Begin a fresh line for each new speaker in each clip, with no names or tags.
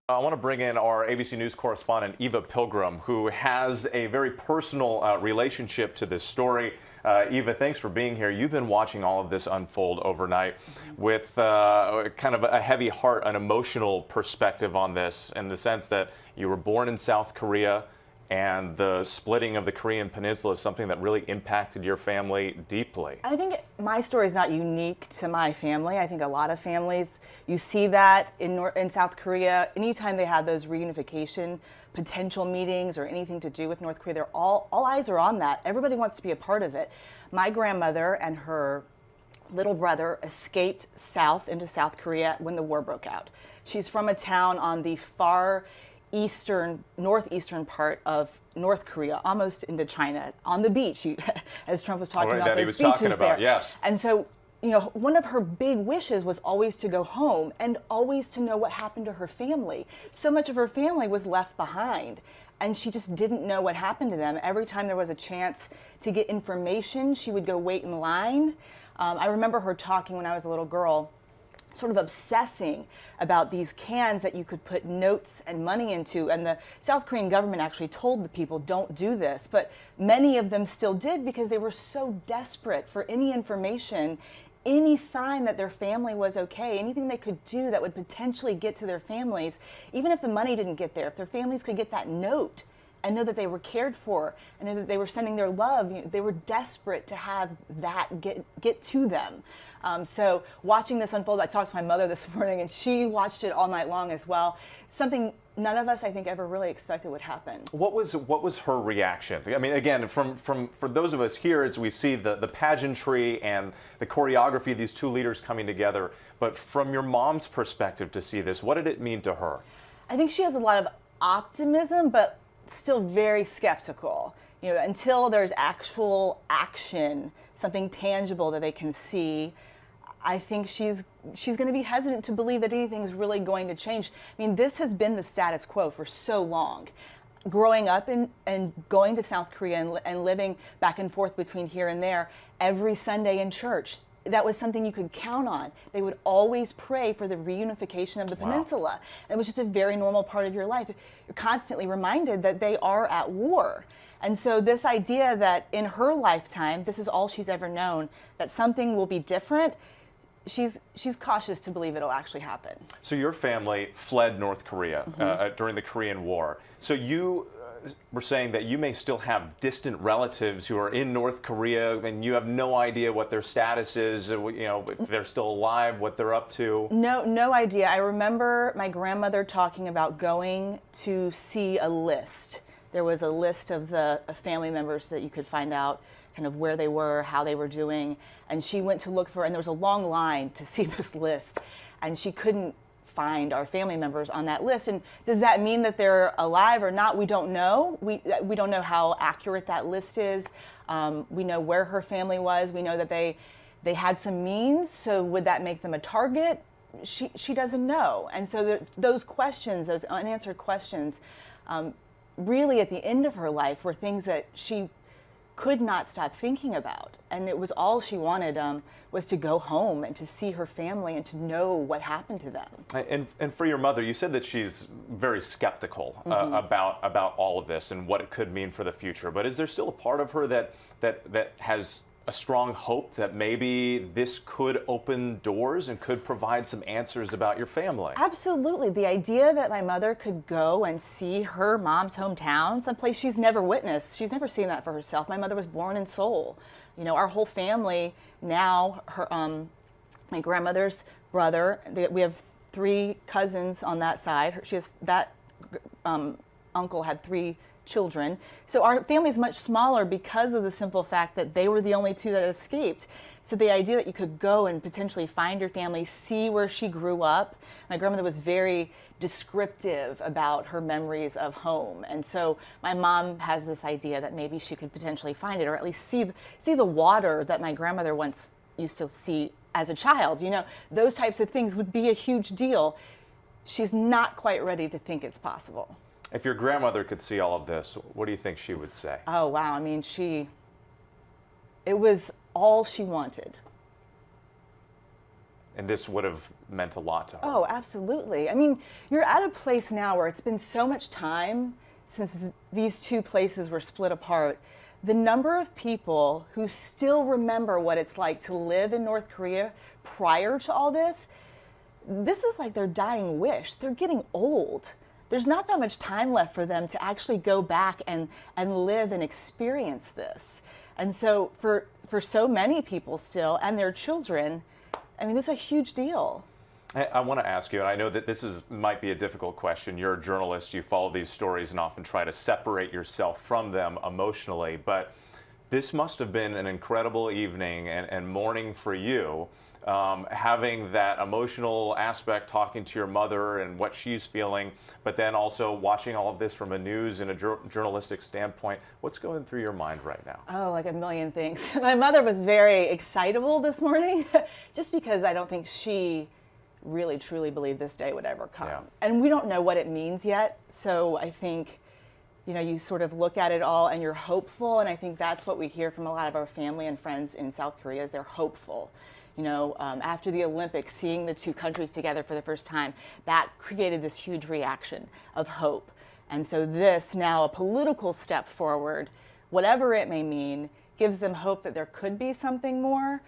I want to bring in our ABC News correspondent, Eva Pilgrim, who has a very personal relationship to this story. Eva, thanks for being here. You've been watching all of this unfold overnight with kind of a heavy heart, an emotional perspective on this, in the sense that you were born in South Korea, and the splitting of the Korean Peninsula is something that really impacted your family deeply.
I think my story is not unique to my family. I think a lot of families, you see that in South Korea. Anytime they have those reunification potential meetings or anything to do with North Korea, they're all eyes are on that. Everybody wants to be a part of it. My grandmother and her little brother escaped south into South Korea when the war broke out. She's from a town on the far northeastern part of North Korea, almost into China, on the beach, as Trump was talking about those beaches there.
Yes.
And so, one of her big wishes was always to go home and always to know what happened to her family. So much of her family was left behind, and she just didn't know what happened to them. Every time there was a chance to get information, she would go wait in line. I remember her talking when I was a little girl, sort of obsessing about these cans that you could put notes and money into. And the South Korean government actually told the people, don't do this. But many of them still did because they were so desperate for any information, any sign that their family was okay, anything they could do that would potentially get to their families. Even if the money didn't get there, if their families could get that note and know that they were cared for and know that they were sending their love, they were desperate to have that get to them. So watching this unfold, I talked to my mother this morning and she watched it all night long as well. Something none of us, I think, ever really expected would happen.
What was her reaction? I mean, again, for those of us here, as we see the pageantry and the choreography of these two leaders coming together, but from your mom's perspective to see this, what did it mean to her?
I think she has a lot of optimism, but still very skeptical. Until there's actual action, something tangible that they can see, I think she's going to be hesitant to believe that anything is really going to change. I mean, this has been the status quo for so long. Growing up and going to South Korea and living back and forth between here and there, every Sunday in church, that was something you could count on. They would always pray for the reunification of the peninsula. It was just a very normal part of your life. You're constantly reminded that they are at war. And so this idea that in her lifetime, this is all she's ever known, that something will be different, she's cautious to believe it'll actually happen.
So your family fled North Korea during the Korean War. So you were saying that you may still have distant relatives who are in North Korea and you have no idea what their status is, if they're still alive, what they're up to.
No idea. I remember my grandmother talking about going to see a list. There was a list of the family members that you could find out kind of where they were, how they were doing, and she went to look for, and there was a long line to see this list, and she couldn't find our family members on that list. And does that mean that they're alive or not? We don't know. We don't know how accurate that list is. We know where her family was. We know that they had some means. So would that make them a target? She doesn't know. And so those questions, those unanswered questions, really at the end of her life were things that she could not stop thinking about. And it was all she wanted was to go home and to see her family and to know what happened to them.
And for your mother, you said that she's very skeptical about all of this and what it could mean for the future. But is there still a part of her that has a strong hope that maybe this could open doors and could provide some answers about your family?
Absolutely. The idea that my mother could go and see her mom's hometown, someplace she's never witnessed. She's never seen that for herself. My mother was born in Seoul. Our whole family now, my grandmother's brother, we have 3 cousins on that side. That uncle had 3 children. So our family is much smaller because of the simple fact that they were the only 2 that escaped. So the idea that you could go and potentially find your family, see where she grew up. My grandmother was very descriptive about her memories of home. And so my mom has this idea that maybe she could potentially find it, or at least see the water that my grandmother once used to see as a child. Those types of things would be a huge deal. She's not quite ready to think it's possible.
If your grandmother could see all of this, what do you think she would say?
Oh, wow. I mean, it was all she wanted.
And this would have meant a lot to her.
Oh, absolutely. I mean, you're at a place now where it's been so much time since these two places were split apart. The number of people who still remember what it's like to live in North Korea prior to all this is like their dying wish. They're getting old. There's not that much time left for them to actually go back and live and experience this. And so for so many people still, and their children, I mean, this is a huge deal.
I want to ask you, and I know that might be a difficult question. You're a journalist, you follow these stories and often try to separate yourself from them emotionally, but this must have been an incredible evening and morning for you, having that emotional aspect, talking to your mother and what she's feeling, but then also watching all of this from a news and a journalistic standpoint. What's going through your mind right now?
Oh, like a million things. My mother was very excitable this morning, just because I don't think she really truly believed this day would ever come.
Yeah.
And we don't know what it means yet, so I think, you know, you sort of look at it all and you're hopeful, and I think that's what we hear from a lot of our family and friends in South Korea is they're hopeful. You know, after the Olympics, seeing the two countries together for the first time, that created this huge reaction of hope. And so this, now a political step forward, whatever it may mean, gives them hope that there could be something more.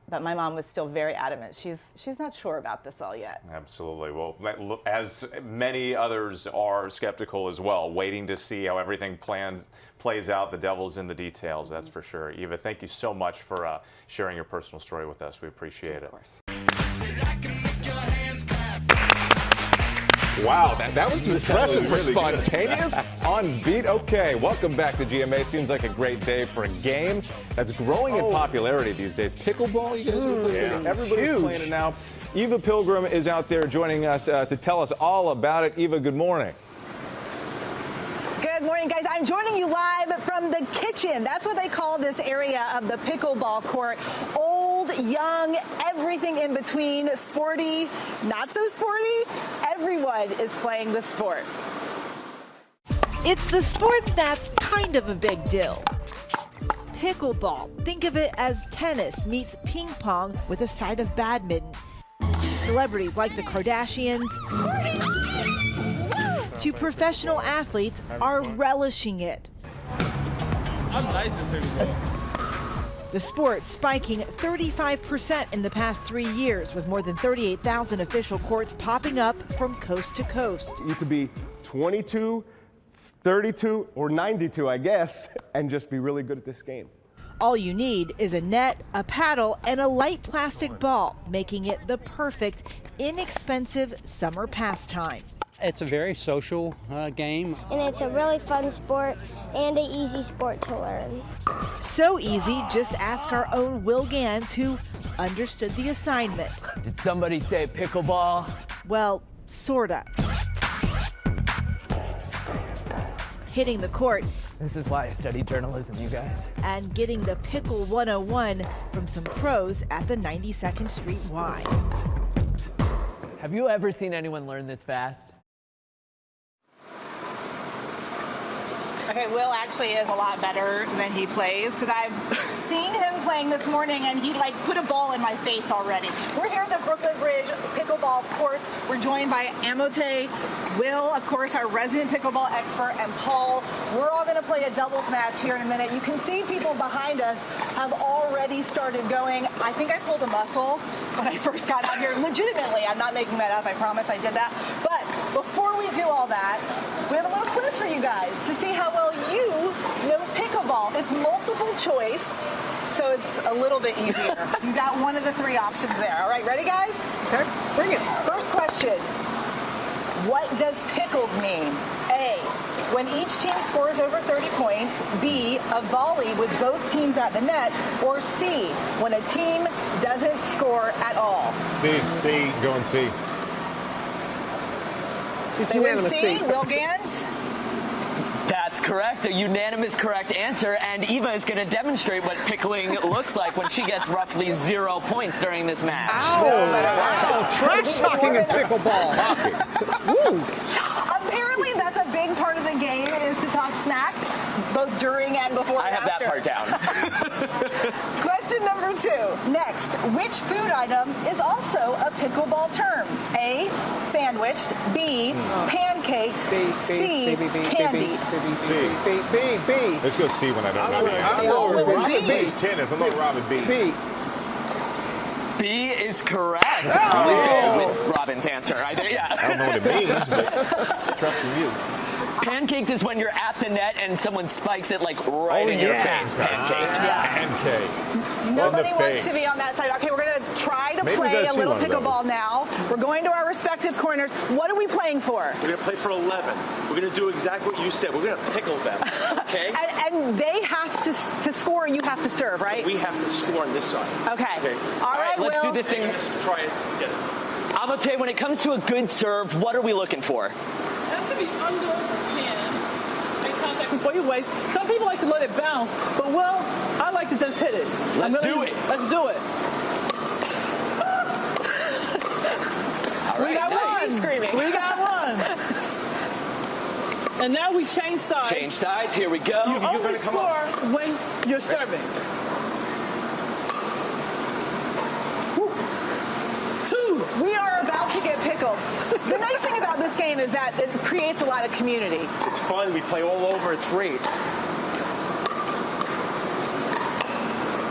But my mom was still very adamant. She's not sure about this all yet.
Absolutely. Well, as many others are skeptical as well, waiting to see how everything plays out. The devil's in the details, that's for sure. Eva, thank you so much for sharing your personal story with us. We appreciate it.
Of course.
Wow, that was impressive for spontaneous, on beat. Okay, welcome back to GMA. Seems like a great day for a game that's growing in popularity these days. Pickleball, you guys are playing. Everybody's playing it now. Eva Pilgrim is out there joining us to tell us all about it. Eva, good morning.
Good morning, guys. I'm joining you live from the kitchen. That's what they call this area of the pickleball court. Old, young, everything in between, sporty, not so sporty. Everyone is playing the sport.
It's the sport that's kind of a big deal. Pickleball. Think of it as tennis meets ping pong with a side of badminton. Celebrities like the Kardashians to professional athletes are relishing it.
I'm nice at pickleball.
The sport spiking 35% in the past 3 years, with more than 38,000 official courts popping up from coast to coast.
You could be 22, 32, or 92, I guess, and just be really good at this game.
All you need is a net, a paddle, and a light plastic ball, making it the perfect, inexpensive summer pastime.
It's a very social game.
And it's a really fun sport and an easy sport to learn.
So easy, just ask our own Will Gans, who understood the assignment.
Did somebody say pickleball?
Well, sorta. Hitting the court
This is why I study journalism, you guys.
and getting the Pickle 101 from some pros at the 92nd Street Y.
Have you ever seen anyone learn this fast?
Okay, Will actually is a lot better than he plays, because I've seen him playing this morning and he like put a ball in my face already. We're here at the Brooklyn Bridge pickleball courts. We're joined by Amote, Will, of course, our resident pickleball expert, and Paul. We're all going to play a doubles match here in a minute. You can see people behind us have already started going. I think I pulled a muscle when I first got out here. Legitimately, I'm not making that up. I promise I did that. But before we do all that, we have a little quiz for you guys to see how well you know pickleball. It's multiple choice, so it's a little bit easier. You've got one of the three options there. All right, ready, guys? Okay, bring it. First question. What does pickled mean? A, when each team scores over 30 points. B, a volley with both teams at the net. Or C, when a team doesn't score at all.
C, going C.
They win C, Will Gans?
That's correct. A unanimous correct answer. And Eva is going to demonstrate what pickling looks like when she gets roughly 0 points during this match.
Wow.
Trash talking in pickleball.
Apparently, that's a big part of the game, is to talk smack, both during and before
I
and
have
after.
that part down.
Question number 2. Next, which Which food item is also a pickleball term? A, sandwiched, B, pancaked, C, candied.
C.
B.
Let's go C when I don't know.
I'm
going with
Robin
B.
B.
Tennis. I'm going Robin B.
B.
B is correct. Let's go with Robin's answer.
I don't know what it means, but trusting you.
Pancaked is when you're at the net and someone spikes it like right in your face. Pancaked.
Pancake.
Nobody
On the
wants
face.
to be on that side. Okay, we're going to try to
Maybe we
play
gotta
a
see
little
one of those.
pickleball now. We're going to our respective corners. What are we playing for?
We're going to play for 11. We're going to do exactly what you said. We're going to pickle them, okay?
And they have to score and you have to serve, right?
We have to score on this side.
Okay. All
All right, let's
Will.
do this thing.
Let's try it. Get it.
Amote, when it comes to a good serve, what are we looking for?
It has to be under hand in contact before you waste. Some people like to let it bounce, but well, I like to just hit it.
Let's do it.
Let's do it.
All right,
We got
nice.
one.
Screaming.
We got one. And now we change sides.
Change sides. Here we go.
You only score when you're serving. Two.
We are about to get pickled. The nice thing about this game is that it creates a lot of community.
It's fun. We play all over. It's great.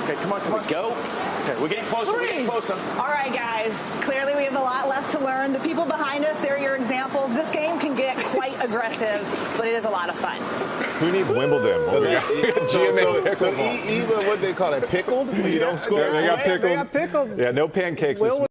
Okay, come on, come on.
Go.
Okay, we're getting closer. We're getting closer.
All right, guys. Clearly, we have a lot left to learn. The people behind us, they're your examples. This game can get quite aggressive, but it is a lot of fun.
Who needs Wimbledon? Well, we got GMA pickleball.
Even what they call it, pickled? You don't score.
They got
They got pickled.
Yeah, no pancakes this
Will